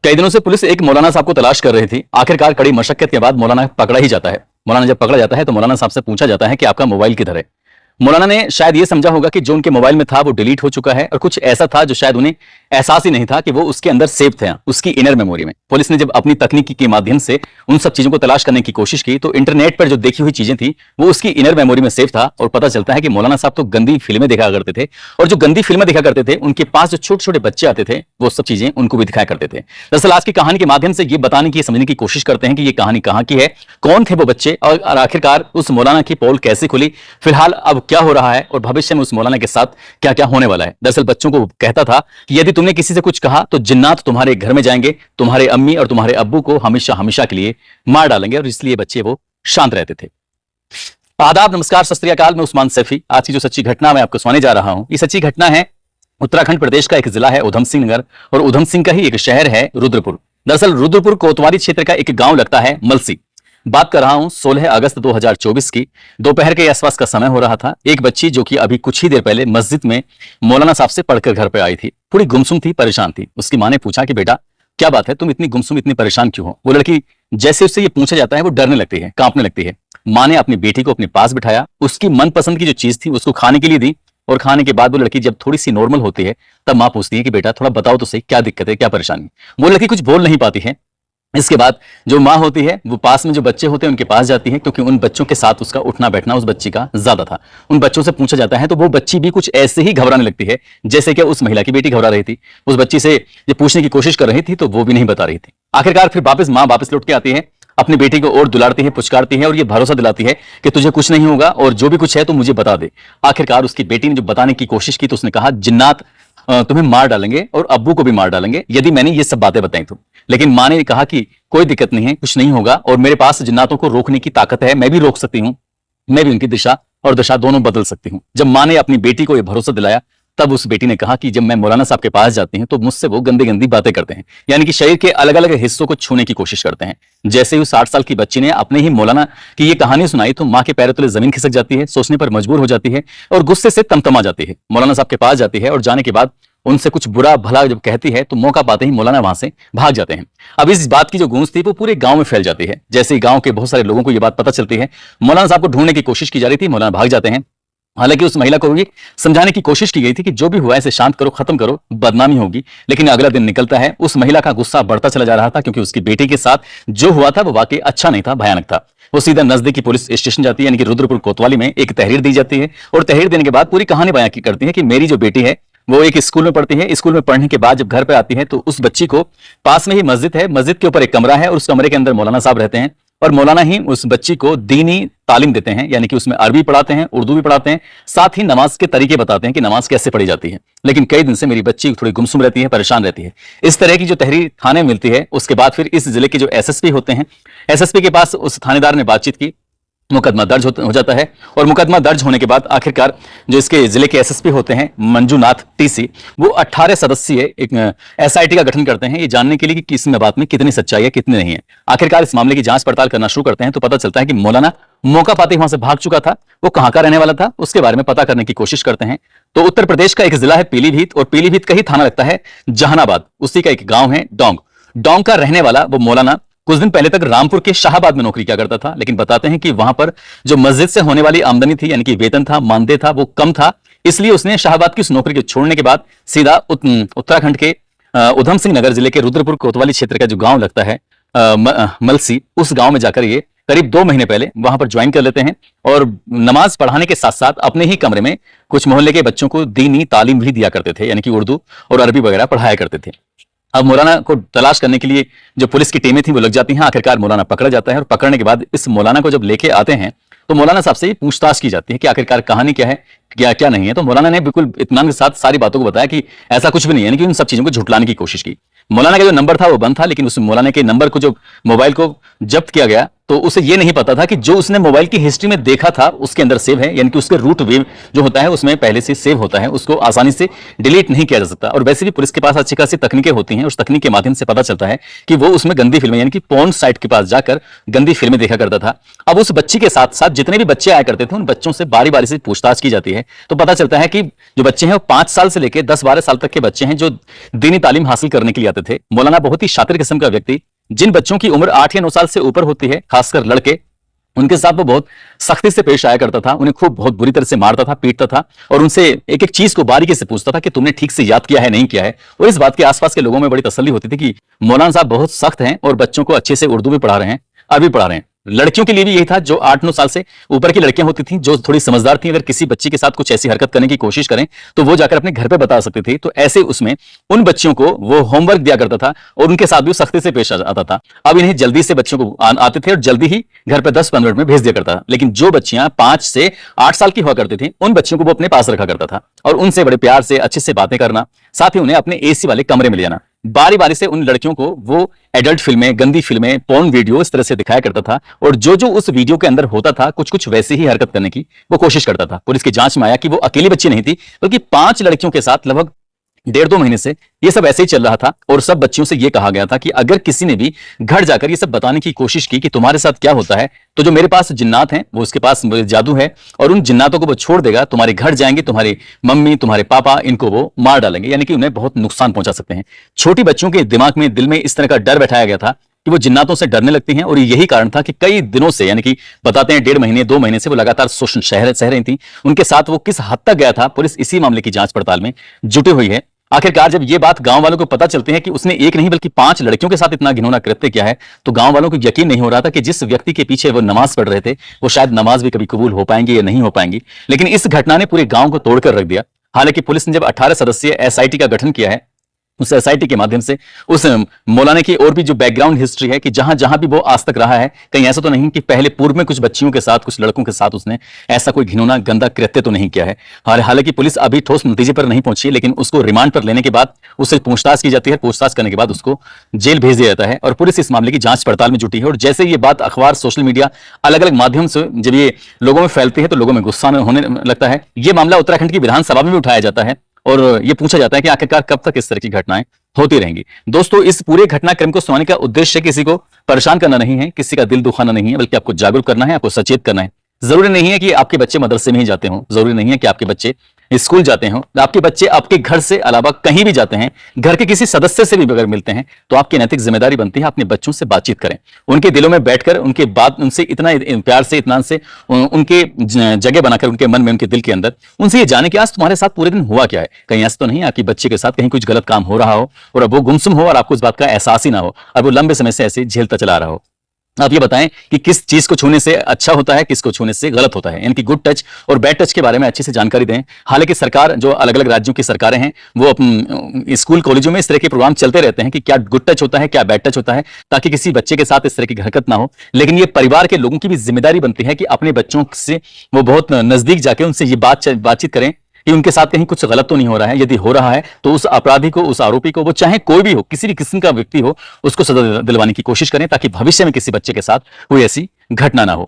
कई दिनों से पुलिस एक मौलाना साहब को तलाश कर रही थी। आखिरकार कड़ी मशक्कत के बाद मौलाना पकड़ा ही जाता है। मौलाना जब पकड़ा जाता है तो मौलाना साहब से पूछा जाता है कि आपका मोबाइल किधर है। मौलाना ने शायद ये समझा होगा कि जो उनके मोबाइल में था वो डिलीट हो चुका है और कुछ ऐसा था जो शायद उन्हें एहसास ही नहीं था कि वो उसके अंदर सेव थे, उसकी इनर मेमोरी में। पुलिस ने जब अपनी तकनीकी के माध्यम से उन सब चीजों को तलाश करने की कोशिश की तो इंटरनेट पर जो देखी हुई चीजें थी वो उसकी इनर मेमोरी में सेव था और पता चलता है कि मौलाना साहब तो गंदी फिल्में देखा करते थे और जो गंदी फिल्में देखा करते थे उनके पास जो छोटे छोटे बच्चे आते थे वो सब चीजें उनको भी दिखाया करते थे। दरअसल आज की कहानी के माध्यम से ये बताने की समझने की कोशिश करते हैं कि ये कहानी कहाँ की है, कौन थे वो बच्चे और आखिरकार उस मौलाना की पोल कैसे खुली, फिलहाल अब क्या हो रहा है और भविष्य में उस मौलाना के साथ क्या क्या होने वाला है। दरअसल बच्चों को कहता था कि यदि तुमने किसी से कुछ कहा तो जिन्नात तुम्हारे घर में जाएंगे, तुम्हारे अम्मी और तुम्हारे अब्बू को हमेशा हमेशा के लिए मार डालेंगे और इसलिए बच्चे वो शांत रहते थे। आदाब, नमस्कार, सत श्री अकाल। मैं उस्मान सैफी। आज की जो सच्ची घटना मैं आपको सुनाने जा रहा हूं, ये सच्ची घटना है उत्तराखंड प्रदेश का एक जिला है उधम सिंह नगर और उधम सिंह का ही एक शहर है रुद्रपुर। दरअसल रुद्रपुर कोतवाली क्षेत्र का एक गांव लगता है मलसी। बात कर रहा हूं 16 अगस्त 2024 की दोपहर के आसपास का समय हो रहा था। एक बच्ची जो कि अभी कुछ ही देर पहले मस्जिद में मौलाना साहब से पढ़कर घर पे आई थी, थोड़ी गुमसुम थी, परेशान थी। उसकी मां ने पूछा कि बेटा क्या बात है, तुम इतनी गुमसुम, इतनी परेशान क्यों हो। वो लड़की जैसे उससे ये पूछा जाता है वो डरने लगती है, कांपने लगती है। मां ने अपनी बेटी को अपने पास बिठाया, उसकी मनपसंद की जो चीज थी उसको खाने के लिए दी और खाने के बाद वो लड़की जब थोड़ी सी नॉर्मल होती है तब मां पूछती है कि बेटा थोड़ा बताओ तो सही, क्या दिक्कत है, क्या परेशानी। वो लड़की कुछ बोल नहीं पाती है। इसके बाद जो माँ होती है वो पास में जो बच्चे होते हैं उनके पास जाती है, क्योंकि उन बच्चों के साथ उसका उठना बैठना उस बच्ची का ज्यादा था। उन बच्चों से पूछा जाता है तो वो बच्ची भी कुछ ऐसे ही घबराने लगती है जैसे कि उस महिला की बेटी घबरा रही थी। उस बच्ची से ये पूछने की कोशिश कर रही थी तो वो भी नहीं बता रही थी। आखिरकार फिर माँ वापस लौट के आती है, अपनी बेटी को और दुलारती है, पुचकारती है और ये भरोसा दिलाती है कि तुझे कुछ नहीं होगा और जो भी कुछ है तो मुझे बता दे। आखिरकार उसकी बेटी ने जो बताने की कोशिश की तो उसने कहा जिन्नात तुम्हें मार डालेंगे और अब्बू को भी मार डालेंगे यदि मैंने ये सब बातें बताई तो। लेकिन मां ने कहा कि कोई दिक्कत नहीं है, कुछ नहीं होगा और मेरे पास जिन्नातों को रोकने की ताकत है, मैं भी रोक सकती हूँ, मैं भी उनकी दिशा और दशा दोनों बदल सकती हूँ। जब मां ने अपनी बेटी को यह भरोसा दिलाया तब उस बेटी ने कहा कि जब मैं मौलाना साहब के पास जाती हूं तो मुझसे वो गंदी गंदी बातें करते हैं, यानी कि शरीर के अलग अलग हिस्सों को छूने की कोशिश करते हैं। जैसे ही 60 साल की बच्ची ने अपने ही मौलाना की ये कहानी सुनाई तो मां के पैरों तले जमीन खिसक जाती है, सोचने पर मजबूर हो जाती है और गुस्से से तमतमा जाती है। मौलाना साहब के पास जाती है और जाने के बाद उनसे कुछ बुरा भला जब कहती है तो मौका पाते ही मौलाना वहां से भाग जाते हैं। अब इस बात की जो गूंज थी वो पूरे गांव में फैल जाती है। जैसे ही गांव के बहुत सारे लोगों को यह बात पता चलती है, मौलाना साहब को ढूंढने की कोशिश की जा रही थी, मौलाना भाग जाते हैं। हालांकि उस महिला को भी समझाने की कोशिश की गई थी कि जो भी हुआ इसे शांत करो, खत्म करो, बदनामी होगी। लेकिन अगला दिन निकलता है, उस महिला का गुस्सा बढ़ता चला जा रहा था क्योंकि उसकी बेटी के साथ जो हुआ था वो वाकई अच्छा नहीं था, भयानक था। वो सीधा नजदीकी पुलिस स्टेशन जाती है, यानी कि रुद्रपुर कोतवाली में एक तहरीर दी जाती है और तहरीर देने के बाद पूरी कहानी बयां करती है कि मेरी जो बेटी है वो एक स्कूल में पढ़ती है। स्कूल में पढ़ने के बाद जब घर पे आती है तो उस बच्ची को पास में ही मस्जिद है, मस्जिद के ऊपर एक कमरा है और उस कमरे के अंदर मौलाना साहब रहते हैं और मौलाना ही उस बच्ची को दीनी तालीम देते हैं, यानी कि उसमें अरबी पढ़ाते हैं, उर्दू भी पढ़ाते हैं, साथ ही नमाज के तरीके बताते हैं कि नमाज कैसे पढ़ी जाती है। लेकिन कई दिन से मेरी बच्ची थोड़ी गुमसुम रहती है, परेशान रहती है। इस तरह की जो तहरीर थाने में मिलती है उसके बाद फिर इस जिले के जो एसएसपी होते हैं, एसएसपी के पास उस थानेदार ने बातचीत की, मुकदमा दर्ज हो जाता है और मुकदमा दर्ज होने के बाद आखिरकार जो इसके जिले के एसएसपी होते हैं मंजूनाथ टीसी, वो 18 सदस्यीय एक एसआईटी का गठन करते हैं ये जानने के लिए कि इसमें बात में कितनी सच्चाई है, कितनी नहीं है। आखिरकार इस मामले की जांच पड़ताल करना शुरू करते हैं तो पता चलता है कि मौलाना मौका पाते ही वहां से भाग चुका था। वो कहां का रहने वाला था उसके बारे में पता करने की कोशिश करते हैं तो उत्तर प्रदेश का एक जिला है पीलीभीत और पीलीभीत का ही थाना लगता है जहानाबाद। उसी का एक गांव है डोंग। डोंग का रहने वाला वो मौलाना कुछ दिन पहले तक रामपुर के शाहबाद में नौकरी किया करता था, लेकिन बताते हैं कि वहां पर जो मस्जिद से होने वाली आमदनी थी, यानी कि वेतन था, मानदेय था, वो कम था। इसलिए उसने शाहबाद की उस नौकरी को छोड़ने के बाद सीधा उत्तराखंड के उधम सिंह नगर जिले के रुद्रपुर कोतवाली क्षेत्र का जो गांव लगता है मलसी, उस गांव में जाकर ये करीब 2 महीने पहले वहां पर ज्वाइन कर लेते हैं और नमाज पढ़ाने के साथ साथ अपने ही कमरे में कुछ मोहल्ले के बच्चों को दीनी तालीम भी दिया करते थे, यानी कि उर्दू और अरबी वगैरह पढ़ाया करते थे। अब मौलाना को तलाश करने के लिए जो पुलिस की टीमें थी वो लग जाती हैं। आखिरकार मौलाना पकड़ा जाता है और पकड़ने के बाद इस मौलाना को जब लेके आते हैं तो मौलाना साहब से ये पूछताछ की जाती है कि आखिरकार कहानी क्या है, क्या क्या नहीं है। तो मौलाना ने बिल्कुल इत्मीनान के साथ सारी बातों को बताया कि ऐसा कुछ भी नहीं है, यानी कि उन सब चीजों को झुटलाने की कोशिश की। मौलाना का जो नंबर था वो बंद था, लेकिन उस मौलाना के नंबर को जो मोबाइल को जब्त किया गया तो उसे ये नहीं पता था कि जो उसने मोबाइल की हिस्ट्री में देखा था उसके अंदर सेव है, यानी कि उसके रूट वेव जो होता है उसमें पहले से सेव होता है, उसको आसानी से डिलीट नहीं किया जा सकता। और वैसे भी पुलिस के पास अच्छी खासी तकनीकें होती हैं, उस तकनीक के माध्यम से पता चलता है कि वो उसमें गंदी फिल्में यानी कि पोर्न साइट के पास जाकर गंदी फिल्में देखा करता था। अब उस बच्ची के साथ साथ जितने भी बच्चे आया करते थे उन बच्चों से बारी बारी से पूछताछ की जाती है, तो पता चलता है कि जो बच्चे हैं वो 5 साल से लेकर 10-12 साल तक के बच्चे हैं जो दीनी तालीम हासिल करने के लिए आते थे। मौलाना बहुत ही शातिर किस्म का व्यक्ति, जिन बच्चों की उम्र 8 या 9 साल से ऊपर होती है, खासकर लड़के, उनके साथ वो बहुत सख्ती से पेश आया करता था, उन्हें खूब बहुत बुरी तरह से मारता था, पीटता था और उनसे एक एक चीज को बारीकी से पूछता था कि तुमने ठीक से याद किया है नहीं किया है। और इस बात के आसपास के लोगों में बड़ी तसल्ली होती थी कि मौलाना साहब बहुत सख्त हैं और बच्चों को अच्छे से उर्दू भी पढ़ा रहे हैं, अरबी पढ़ा रहे हैं। लड़कियों के लिए भी यही था, जो 8-9 साल से ऊपर की लड़कियां होती थीं जो थोड़ी समझदार थीं, अगर किसी बच्ची के साथ कुछ ऐसी हरकत करने की कोशिश करें तो वो जाकर अपने घर पे बता सकती थी। तो ऐसे उसमें उन बच्चियों को वो होमवर्क दिया करता था और उनके साथ भी सख्ती से पेश आता था। अब इन्हें जल्दी से बच्चों को आते थे और जल्दी ही घर पे 10-15 मिनट में भेज दिया करता था। लेकिन जो बच्चियां 5 से 8 साल की हुआ करती थी उन बच्चियों को वो अपने पास रखा करता था और उनसे बड़े प्यार से अच्छे से बातें करना, साथ ही उन्हें अपने एसी वाले कमरे में ले जाना। बारी बारी से उन लड़कियों को वो एडल्ट फिल्में, गंदी फिल्में, पोर्न वीडियो इस तरह से दिखाया करता था और जो जो उस वीडियो के अंदर होता था कुछ कुछ वैसे ही हरकत करने की वो कोशिश करता था। पुलिस की जांच में आया कि वो अकेली बच्ची नहीं थी बल्कि 5 लड़कियों के साथ लगभग 1.5-2 महीने से ये सब ऐसे ही चल रहा था। और सब बच्चियों से ये कहा गया था कि अगर किसी ने भी घर जाकर ये सब बताने की कोशिश की कि तुम्हारे साथ क्या होता है, तो जो मेरे पास जिन्नात हैं, वो उसके पास जादू है और उन जिन्नातों को वो छोड़ देगा, तुम्हारे घर जाएंगे, तुम्हारी मम्मी, तुम्हारे पापा, इनको वो मार डालेंगे, यानी कि उन्हें बहुत नुकसान पहुंचा सकते हैं। छोटी बच्चियों के दिमाग में, दिल में इस तरह का डर बैठाया गया था कि वो जिन्नातों से डरने लगती हैं और यही कारण था कि कई दिनों से, यानी कि बताते हैं 1.5 महीने 2 महीने से वो लगातार शोषण सह रही थी। उनके साथ वो किस हद तक गया था, पुलिस इसी मामले की जांच पड़ताल में जुटी हुई है। आखिरकार जब ये बात गांव वालों को पता चलती है कि उसने एक नहीं बल्कि 5 लड़कियों के साथ इतना घिनौना कृत्य किया है, तो गांव वालों को यकीन नहीं हो रहा था कि जिस व्यक्ति के पीछे वो नमाज पढ़ रहे थे वो शायद नमाज भी कभी कबूल हो पाएंगे या नहीं हो पाएंगी। लेकिन इस घटना ने पूरे गांव को तोड़कर रख दिया। हालांकि पुलिस ने जब 18 सदस्यीय एसआईटी का गठन किया है, उस एसआईटी के माध्यम से उस मौलाना की और भी जो बैकग्राउंड हिस्ट्री है कि जहां जहां भी वो आज तक रहा है, कहीं ऐसा तो नहीं कि पहले पूर्व में कुछ बच्चियों के साथ, कुछ लड़कों के साथ उसने ऐसा कोई घिनौना गंदा कृत्य तो नहीं किया है। हालांकि पुलिस अभी ठोस नतीजे पर नहीं पहुंची, लेकिन उसको रिमांड पर लेने के बाद उससे पूछताछ की जाती है। पूछताछ करने के बाद उसको जेल भेज दिया जाता है और पुलिस इस मामले की जांच पड़ताल में जुटी है। और जैसे ये बात अखबार, सोशल मीडिया, अलग अलग माध्यम से जब ये लोगों में फैलती है तो लोगों में गुस्सा होने लगता है। ये मामला उत्तराखंड की विधानसभा में भी उठाया जाता है और ये पूछा जाता है कि आखिरकार कब तक इस तरह की घटनाएं होती रहेंगी। दोस्तों, इस पूरे घटनाक्रम को सुनाने का उद्देश्य किसी को परेशान करना नहीं है, किसी का दिल दुखाना नहीं है, बल्कि आपको जागरूक करना है, आपको सचेत करना है। जरूरी नहीं है कि आपके बच्चे मदरसे में ही जाते हों, जरूरी नहीं है कि आपके बच्चे स्कूल जाते हों, आपके बच्चे आपके घर से अलावा कहीं भी जाते हैं, घर के किसी सदस्य से भी अगर मिलते हैं, तो आपकी नैतिक जिम्मेदारी बनती है अपने बच्चों से बातचीत करें, उनके दिलों में बैठकर उनके बात, उनसे इतना प्यार से, इत्मीनान से, उनके जगह बनाकर उनके मन में, उनके दिल के अंदर उनसे ये जाने कि आज तुम्हारे साथ पूरे दिन हुआ क्या है। कहीं ऐसा तो नहीं आपके बच्चे के साथ कहीं कुछ गलत काम हो रहा हो और अब वो गुमसुम हो और आपको इस बात का एहसास ही ना हो और वो लंबे समय से ऐसे झेलता चला रहा हो। आप ये बताएं कि किस चीज को छूने से अच्छा होता है, किसको छूने से गलत होता है, यानी कि गुड टच और बैड टच के बारे में अच्छे से जानकारी दें। हालांकि सरकार, जो अलग अलग राज्यों की सरकारें हैं, वो स्कूल कॉलेजों में इस तरह के प्रोग्राम चलते रहते हैं कि क्या गुड टच होता है, क्या बैड टच होता है, ताकि किसी बच्चे के साथ इस तरह की हरकत ना हो। लेकिन ये परिवार के लोगों की भी जिम्मेदारी बनती है कि अपने बच्चों से वो बहुत नजदीक जाके उनसे ये बातचीत करें कि उनके साथ कहीं कुछ गलत तो नहीं हो रहा है। यदि हो रहा है तो उस अपराधी को, उस आरोपी को, वो चाहे कोई भी हो, किसी भी किस्म का व्यक्ति हो, उसको सजा दिलवाने की कोशिश करें ताकि भविष्य में किसी बच्चे के साथ कोई ऐसी घटना ना हो।